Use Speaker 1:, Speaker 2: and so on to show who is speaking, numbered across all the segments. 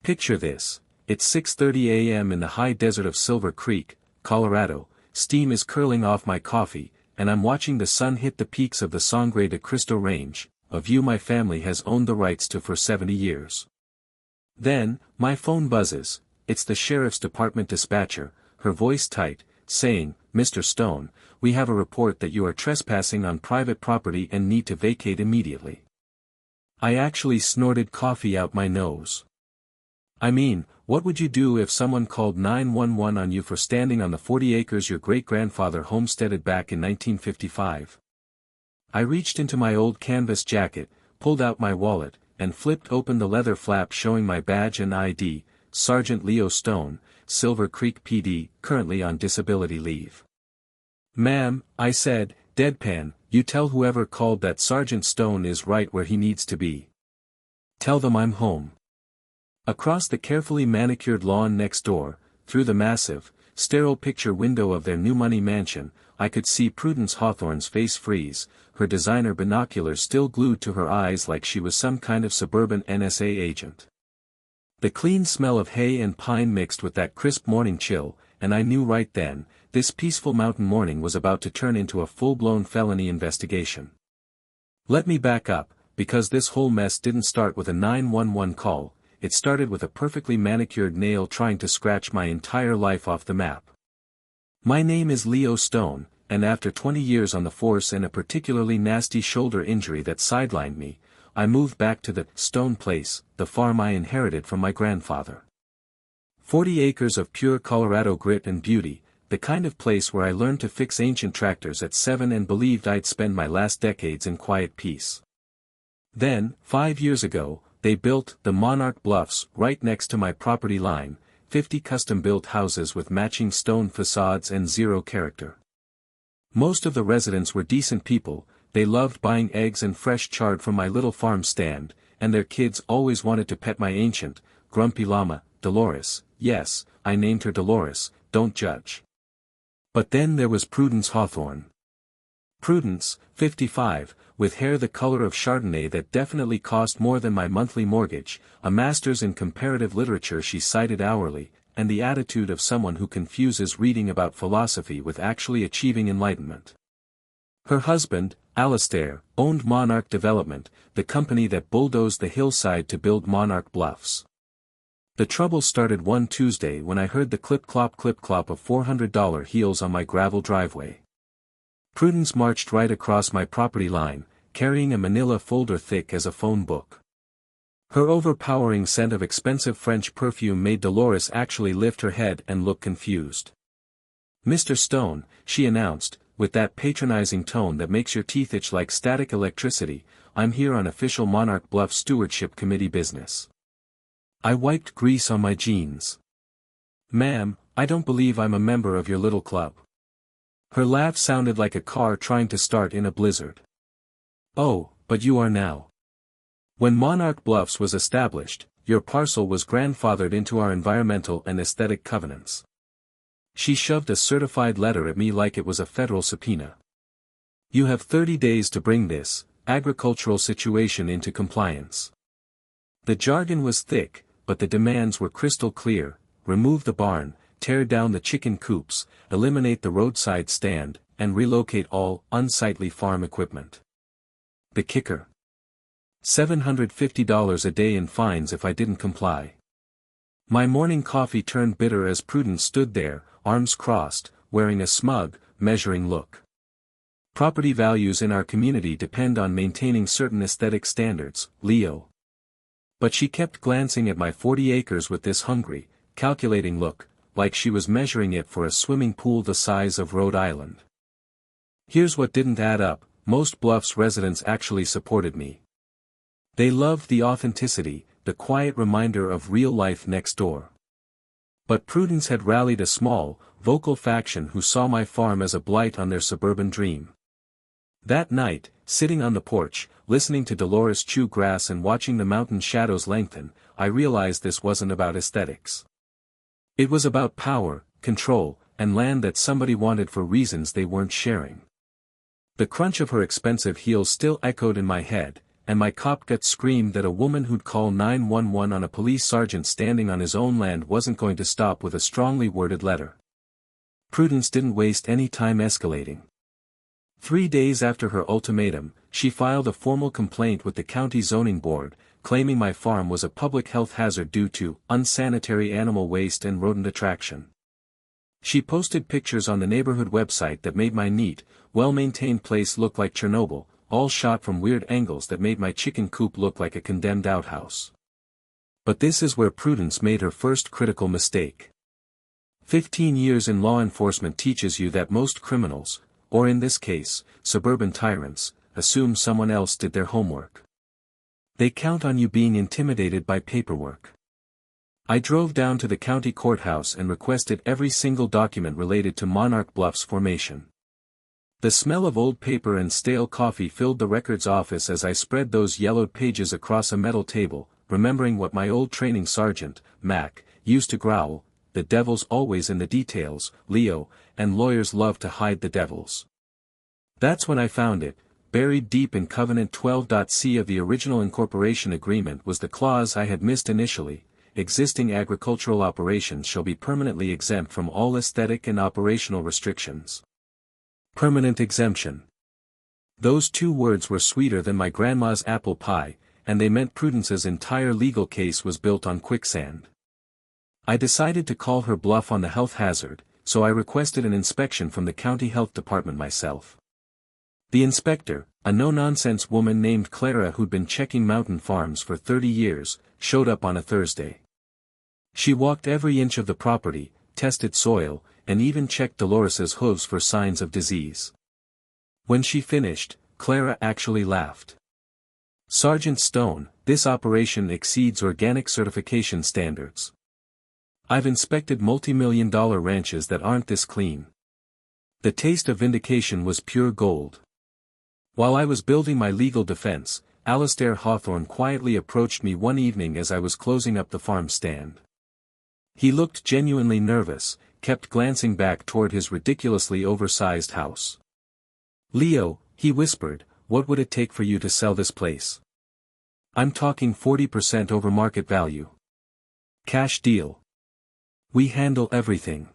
Speaker 1: Picture this, it's 6:30 a.m. in the high desert of Silver Creek, Colorado, steam is curling off my coffee, and I'm watching the sun hit the peaks of the Sangre de Cristo Range, a view my family has owned the rights to for 70 years. Then, my phone buzzes, it's the sheriff's department dispatcher, her voice tight, saying, "Mr. Stone, we have a report that you are trespassing on private property and need to vacate immediately." I actually snorted coffee out my nose. I mean, what would you do if someone called 911 on you for standing on the 40 acres your great-grandfather homesteaded back in 1955? I reached into my old canvas jacket, pulled out my wallet, and flipped open the leather flap showing my badge and ID, Sergeant Leo Stone, Silver Creek PD, currently on disability leave. "Ma'am," I said, deadpan, "you tell whoever called that Sergeant Stone is right where he needs to be. Tell them I'm home." Across the carefully manicured lawn next door, through the massive, sterile picture window of their new money mansion, I could see Prudence Hawthorne's face freeze, her designer binoculars still glued to her eyes like she was some kind of suburban NSA agent. The clean smell of hay and pine mixed with that crisp morning chill, and I knew right then, this peaceful mountain morning was about to turn into a full-blown felony investigation. Let me back up, because this whole mess didn't start with a 911 call. It started with a perfectly manicured nail trying to scratch my entire life off the map. My name is Leo Stone, and after 20 years on the force and a particularly nasty shoulder injury that sidelined me, I moved back to the Stone Place, the farm I inherited from my grandfather. 40 acres of pure Colorado grit and beauty, the kind of place where I learned to fix ancient tractors at 7 and believed I'd spend my last decades in quiet peace. Then, 5 years ago, they built the Monarch Bluffs right next to my property line, 50 custom-built houses with matching stone facades and zero character. Most of the residents were decent people, they loved buying eggs and fresh chard from my little farm stand, and their kids always wanted to pet my ancient, grumpy llama, Dolores. Yes, I named her Dolores, don't judge. But then there was Prudence Hawthorne. Prudence, 55, with hair the color of Chardonnay that definitely cost more than my monthly mortgage, a master's in comparative literature she cited hourly, and the attitude of someone who confuses reading about philosophy with actually achieving enlightenment. Her husband, Alastair, owned Monarch Development, the company that bulldozed the hillside to build Monarch Bluffs. The trouble started one Tuesday when I heard the clip-clop of $400 heels on my gravel driveway. Prudence marched right across my property line, carrying a manila folder thick as a phone book. Her overpowering scent of expensive French perfume made Dolores actually lift her head and look confused. "Mr. Stone," she announced, with that patronizing tone that makes your teeth itch like static electricity, "I'm here on official Monarch Bluff Stewardship Committee business." I wiped grease on my jeans. "Ma'am, I don't believe I'm a member of your little club." Her laugh sounded like a car trying to start in a blizzard. "Oh, but you are now. When Monarch Bluffs was established, your parcel was grandfathered into our environmental and aesthetic covenants." She shoved a certified letter at me like it was a federal subpoena. "You have 30 days to bring this agricultural situation into compliance." The jargon was thick, but the demands were crystal clear: remove the barn, tear down the chicken coops, eliminate the roadside stand, and relocate all unsightly farm equipment. The kicker: $750 a day in fines if I didn't comply. My morning coffee turned bitter as Prudence stood there, arms crossed, wearing a smug, measuring look. "Property values in our community depend on maintaining certain aesthetic standards, Leo." But she kept glancing at my 40 acres with this hungry, calculating look, like she was measuring it for a swimming pool the size of Rhode Island. Here's what didn't add up: most Bluffs residents actually supported me. They loved the authenticity, the quiet reminder of real life next door. But Prudence had rallied a small, vocal faction who saw my farm as a blight on their suburban dream. That night, sitting on the porch, listening to Dolores chew grass and watching the mountain shadows lengthen, I realized this wasn't about aesthetics. It was about power, control, and land that somebody wanted for reasons they weren't sharing. The crunch of her expensive heels still echoed in my head, and my cop gut screamed that a woman who'd call 911 on a police sergeant standing on his own land wasn't going to stop with a strongly worded letter. Prudence didn't waste any time escalating. 3 days after her ultimatum, she filed a formal complaint with the county zoning board, claiming my farm was a public health hazard due to unsanitary animal waste and rodent attraction. She posted pictures on the neighborhood website that made my neat, well-maintained place look like Chernobyl, all shot from weird angles that made my chicken coop look like a condemned outhouse. But this is where Prudence made her first critical mistake. 15 years in law enforcement teaches you that most criminals, or in this case, suburban tyrants, assume someone else did their homework. They count on you being intimidated by paperwork. I drove down to the county courthouse and requested every single document related to Monarch Bluff's formation. The smell of old paper and stale coffee filled the records office as I spread those yellowed pages across a metal table, remembering what my old training sergeant, Mac, used to growl, "The devil's always in the details, Leo, and lawyers love to hide the devils." That's when I found it. Buried deep in Covenant 12.c of the original incorporation agreement was the clause I had missed initially: existing agricultural operations shall be permanently exempt from all aesthetic and operational restrictions. Permanent exemption. Those 2 words were sweeter than my grandma's apple pie, and they meant Prudence's entire legal case was built on quicksand. I decided to call her bluff on the health hazard, so I requested an inspection from the county health department myself. The inspector, a no-nonsense woman named Clara who'd been checking mountain farms for 30 years, showed up on a Thursday. She walked every inch of the property, tested soil, and even checked Dolores's hooves for signs of disease. When she finished, Clara actually laughed. "Sergeant Stone, this operation exceeds organic certification standards. I've inspected multi-million-dollar ranches that aren't this clean." The taste of vindication was pure gold. While I was building my legal defense, Alastair Hawthorne quietly approached me one evening as I was closing up the farm stand. He looked genuinely nervous, kept glancing back toward his ridiculously oversized house. "Leo," he whispered, "what would it take for you to sell this place?" "I'm talking 40% over market value. Cash deal. We handle everything."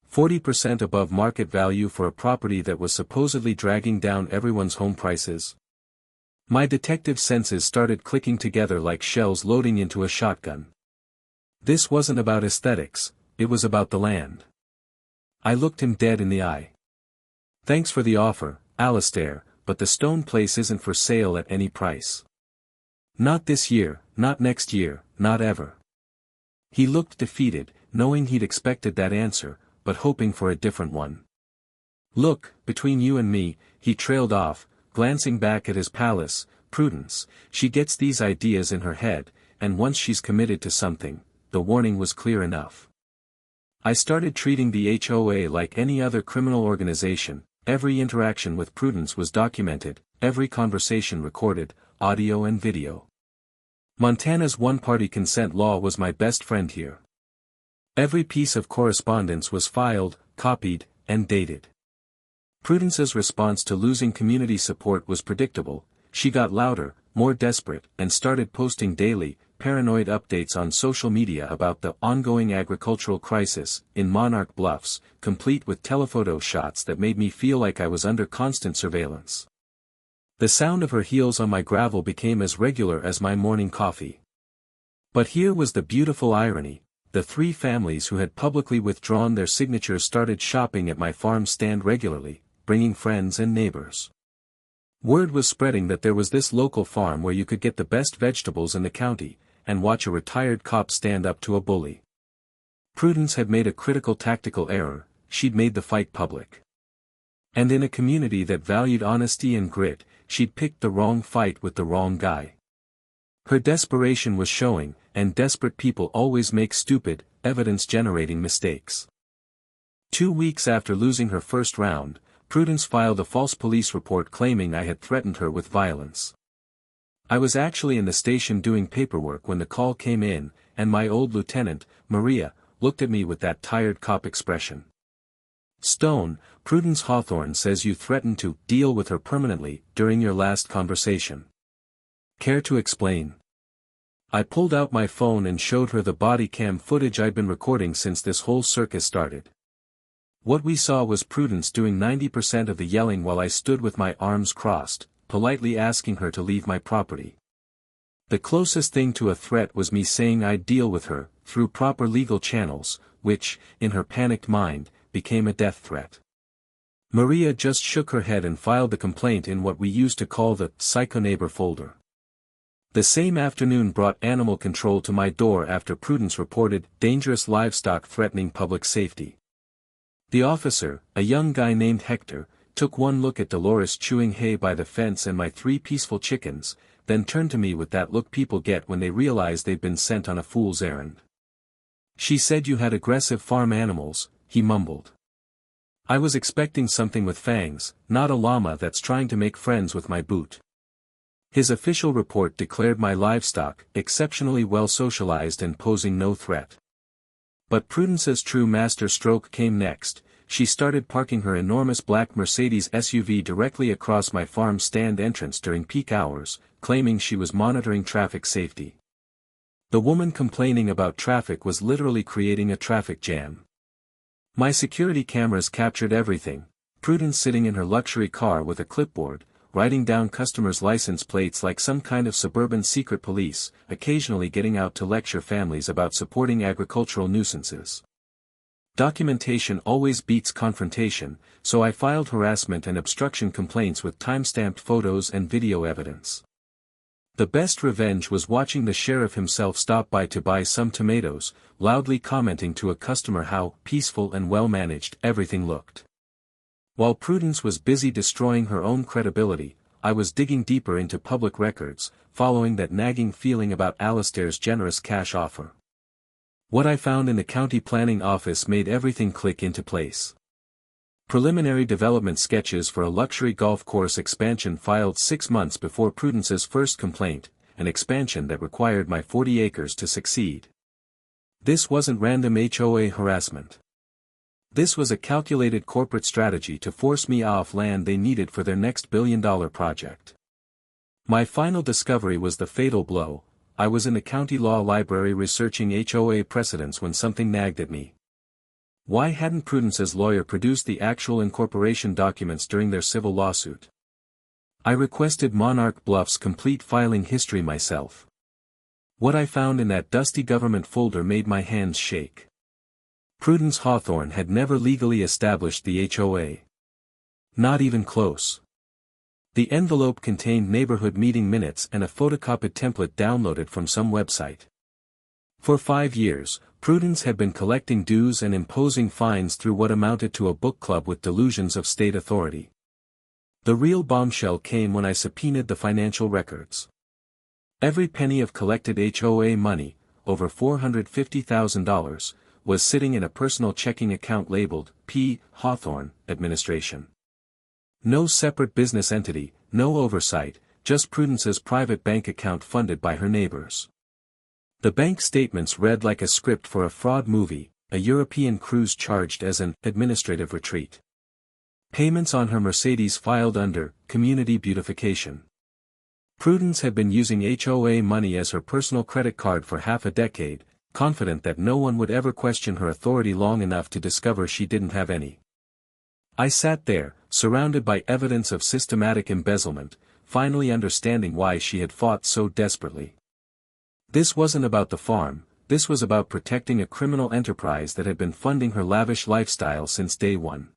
Speaker 1: 40% above market value for a property that was supposedly dragging down everyone's home prices. My detective senses started clicking together like shells loading into a shotgun. This wasn't about aesthetics, it was about the land. I looked him dead in the eye. "Thanks for the offer, Alastair, but the Stone place isn't for sale at any price. Not this year, not next year, not ever." He looked defeated, knowing he'd expected that answer, but hoping for a different one. "Look, between you and me," he trailed off, glancing back at his palace, "Prudence, she gets these ideas in her head, and once she's committed to something, the warning was clear enough." I started treating the HOA like any other criminal organization. Every interaction with Prudence was documented, every conversation recorded, audio and video. Montana's one-party consent law was my best friend here. Every piece of correspondence was filed, copied, and dated. Prudence's response to losing community support was predictable. She got louder, more desperate, and started posting daily, paranoid updates on social media about the ongoing agricultural crisis in Monarch Bluffs, complete with telephoto shots that made me feel like I was under constant surveillance. The sound of her heels on my gravel became as regular as my morning coffee. But here was the beautiful irony: the 3 families who had publicly withdrawn their signatures started shopping at my farm stand regularly, bringing friends and neighbors. Word was spreading that there was this local farm where you could get the best vegetables in the county, and watch a retired cop stand up to a bully. Prudence had made a critical tactical error: she'd made the fight public. And in a community that valued honesty and grit, she'd picked the wrong fight with the wrong guy. Her desperation was showing, and desperate people always make stupid, evidence-generating mistakes. 2 weeks after losing her first round, Prudence filed a false police report claiming I had threatened her with violence. I was actually in the station doing paperwork when the call came in, and my old lieutenant, Maria, looked at me with that tired cop expression. "Stone, Prudence Hawthorne says you threatened to deal with her permanently during your last conversation." Care to explain? I pulled out my phone and showed her the body cam footage I'd been recording since this whole circus started. What we saw was Prudence doing 90% of the yelling while I stood with my arms crossed, politely asking her to leave my property. The closest thing to a threat was me saying I'd deal with her, through proper legal channels, which, in her panicked mind, became a death threat. Maria just shook her head and filed the complaint in what we used to call the psycho neighbor folder. The same afternoon brought animal control to my door after Prudence reported dangerous livestock threatening public safety. The officer, a young guy named Hector, took one look at Dolores chewing hay by the fence and my 3 peaceful chickens, then turned to me with that look people get when they realize they've been sent on a fool's errand. "She said you had aggressive farm animals," he mumbled. I was expecting something with fangs, not a llama that's trying to make friends with my boot. His official report declared my livestock exceptionally well socialized and posing no threat. But Prudence's true master stroke came next. She started parking her enormous black Mercedes SUV directly across my farm stand entrance during peak hours, claiming she was monitoring traffic safety. The woman complaining about traffic was literally creating a traffic jam. My security cameras captured everything: Prudence sitting in her luxury car with a clipboard, writing down customers' license plates like some kind of suburban secret police, occasionally getting out to lecture families about supporting agricultural nuisances. Documentation always beats confrontation, so I filed harassment and obstruction complaints with time-stamped photos and video evidence. The best revenge was watching the sheriff himself stop by to buy some tomatoes, loudly commenting to a customer how peaceful and well-managed everything looked. While Prudence was busy destroying her own credibility, I was digging deeper into public records, following that nagging feeling about Alistair's generous cash offer. What I found in the county planning office made everything click into place. Preliminary development sketches for a luxury golf course expansion filed 6 months before Prudence's first complaint, an expansion that required my 40 acres to succeed. This wasn't random HOA harassment. This was a calculated corporate strategy to force me off land they needed for their next billion-dollar project. My final discovery was the fatal blow. I was in the county law library researching HOA precedents when something nagged at me. Why hadn't Prudence's lawyer produced the actual incorporation documents during their civil lawsuit? I requested Monarch Bluff's complete filing history myself. What I found in that dusty government folder made my hands shake. Prudence Hawthorne had never legally established the HOA. Not even close. The envelope contained neighborhood meeting minutes and a photocopied template downloaded from some website. For 5 years, Prudence had been collecting dues and imposing fines through what amounted to a book club with delusions of state authority. The real bombshell came when I subpoenaed the financial records. Every penny of collected HOA money, over $450,000, was sitting in a personal checking account labeled P. Hawthorne, Administration. No separate business entity, no oversight, just Prudence's private bank account funded by her neighbors. The bank statements read like a script for a fraud movie, a European cruise charged as an administrative retreat. Payments on her Mercedes filed under community beautification. Prudence had been using HOA money as her personal credit card for half a decade, confident that no one would ever question her authority long enough to discover she didn't have any. I sat there, surrounded by evidence of systematic embezzlement, finally understanding why she had fought so desperately. This wasn't about the farm, this was about protecting a criminal enterprise that had been funding her lavish lifestyle since day one.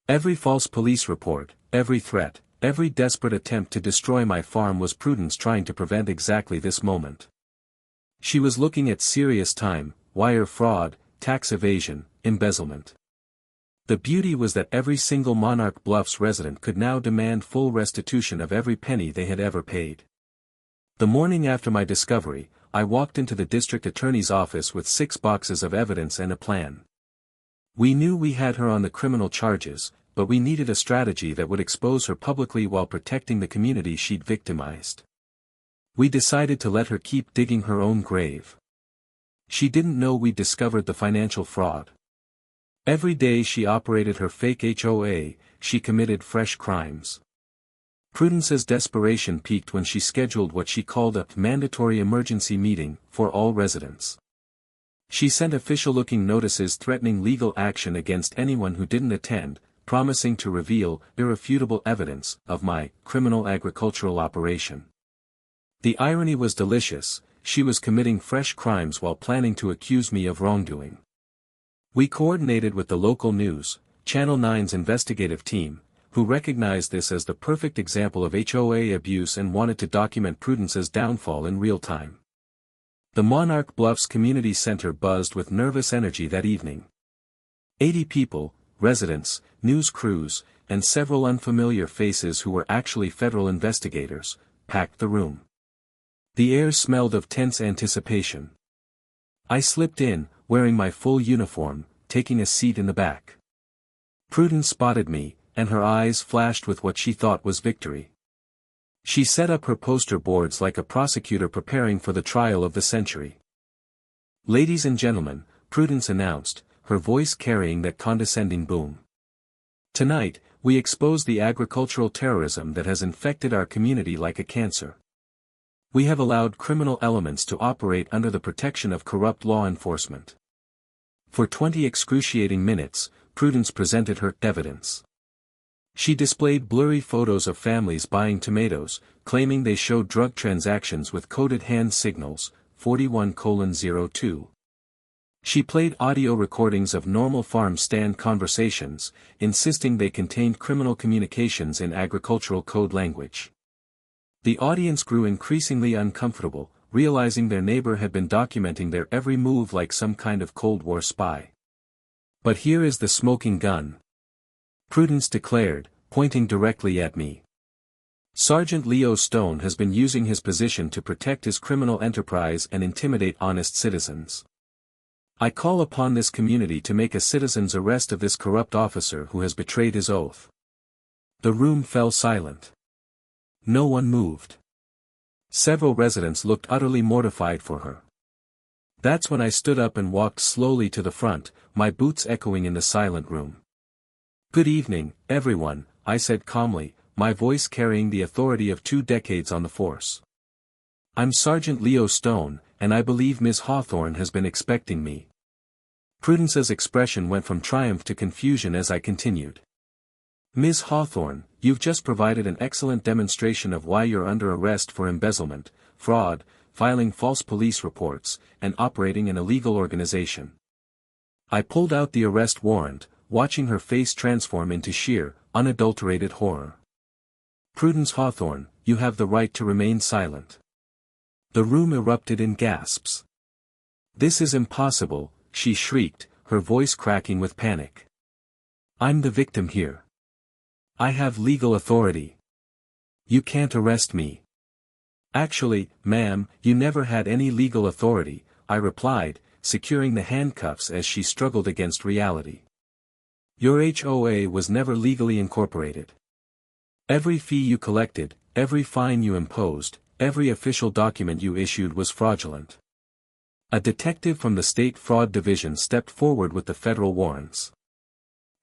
Speaker 1: Every false police report, every threat, every desperate attempt to destroy my farm was Prudence trying to prevent exactly this moment. She was looking at serious time, wire fraud, tax evasion, embezzlement. The beauty was that every single Monarch Bluffs resident could now demand full restitution of every penny they had ever paid. The morning after my discovery, I walked into the district attorney's office with 6 boxes of evidence and a plan. We knew we had her on the criminal charges, but we needed a strategy that would expose her publicly while protecting the community she'd victimized. We decided to let her keep digging her own grave. She didn't know we'd discovered the financial fraud. Every day she operated her fake HOA, she committed fresh crimes. Prudence's desperation peaked when she scheduled what she called a mandatory emergency meeting for all residents. She sent official-looking notices threatening legal action against anyone who didn't attend, promising to reveal irrefutable evidence of my criminal agricultural operation. The irony was delicious. She was committing fresh crimes while planning to accuse me of wrongdoing. We coordinated with the local news, Channel 9's investigative team, who recognized this as the perfect example of HOA abuse and wanted to document Prudence's downfall in real time. The Monarch Bluffs Community Center buzzed with nervous energy that evening. 80 people, residents, news crews, and several unfamiliar faces who were actually federal investigators, packed the room. The air smelled of tense anticipation. I slipped in, wearing my full uniform, taking a seat in the back. Prudence spotted me, and her eyes flashed with what she thought was victory. She set up her poster boards like a prosecutor preparing for the trial of the century. "Ladies and gentlemen," Prudence announced, her voice carrying that condescending boom. "Tonight, we expose the agricultural terrorism that has infected our community like a cancer. We have allowed criminal elements to operate under the protection of corrupt law enforcement." For 20 excruciating minutes, Prudence presented her evidence. She displayed blurry photos of families buying tomatoes, claiming they showed drug transactions with coded hand signals, 41:02. She played audio recordings of normal farm stand conversations, insisting they contained criminal communications in agricultural code language. The audience grew increasingly uncomfortable, realizing their neighbor had been documenting their every move like some kind of Cold War spy. "But here is the smoking gun," Prudence declared, pointing directly at me. "Sergeant Leo Stone has been using his position to protect his criminal enterprise and intimidate honest citizens. I call upon this community to make a citizen's arrest of this corrupt officer who has betrayed his oath." The room fell silent. No one moved. Several residents looked utterly mortified for her. That's when I stood up and walked slowly to the front, my boots echoing in the silent room. "Good evening, everyone," I said calmly, my voice carrying the authority of 2 decades on the force. "I'm Sergeant Leo Stone, and I believe Ms. Hawthorne has been expecting me." Prudence's expression went from triumph to confusion as I continued. "Ms. Hawthorne, you've just provided an excellent demonstration of why you're under arrest for embezzlement, fraud, filing false police reports, and operating an illegal organization." I pulled out the arrest warrant, watching her face transform into sheer, unadulterated horror. "Prudence Hawthorne, you have the right to remain silent." The room erupted in gasps. "This is impossible," she shrieked, her voice cracking with panic. "I'm the victim here. I have legal authority. You can't arrest me." "Actually, ma'am, you never had any legal authority," I replied, securing the handcuffs as she struggled against reality. "Your HOA was never legally incorporated. Every fee you collected, every fine you imposed, every official document you issued was fraudulent." A detective from the State Fraud Division stepped forward with the federal warrants.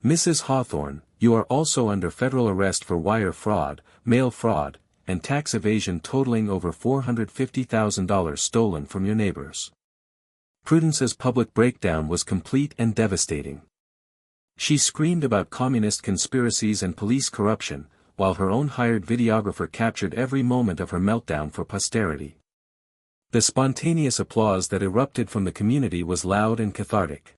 Speaker 1: "Mrs. Hawthorne, you are also under federal arrest for wire fraud, mail fraud, and tax evasion totaling over $450,000 stolen from your neighbors." Prudence's public breakdown was complete and devastating. She screamed about communist conspiracies and police corruption, while her own hired videographer captured every moment of her meltdown for posterity. The spontaneous applause that erupted from the community was loud and cathartic.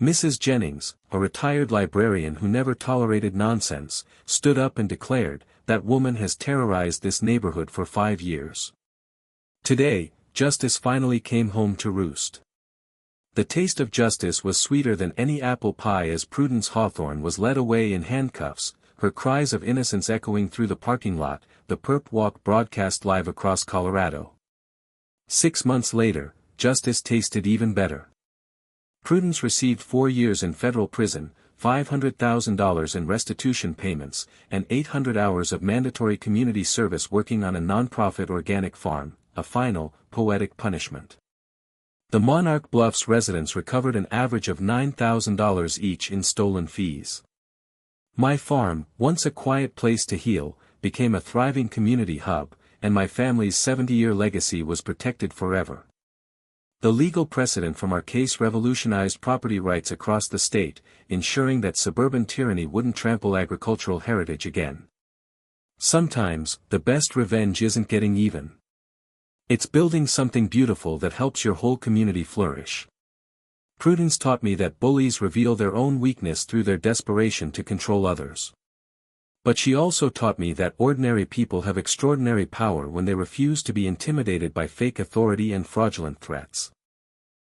Speaker 1: Mrs. Jennings, a retired librarian who never tolerated nonsense, stood up and declared, "That woman has terrorized this neighborhood for 5 years. Today, justice finally came home to roost." The taste of justice was sweeter than any apple pie as Prudence Hawthorne was led away in handcuffs, her cries of innocence echoing through the parking lot, the Perp Walk broadcast live across Colorado. 6 months later, justice tasted even better. Prudence received 4 years in federal prison, $500,000 in restitution payments, and 800 hours of mandatory community service working on a nonprofit organic farm, a final, poetic punishment. The Monarch Bluffs residents recovered an average of $9,000 each in stolen fees. My farm, once a quiet place to heal, became a thriving community hub, and my family's 70-year legacy was protected forever. The legal precedent from our case revolutionized property rights across the state, ensuring that suburban tyranny wouldn't trample agricultural heritage again. Sometimes, the best revenge isn't getting even. It's building something beautiful that helps your whole community flourish. Prudence taught me that bullies reveal their own weakness through their desperation to control others. But she also taught me that ordinary people have extraordinary power when they refuse to be intimidated by fake authority and fraudulent threats.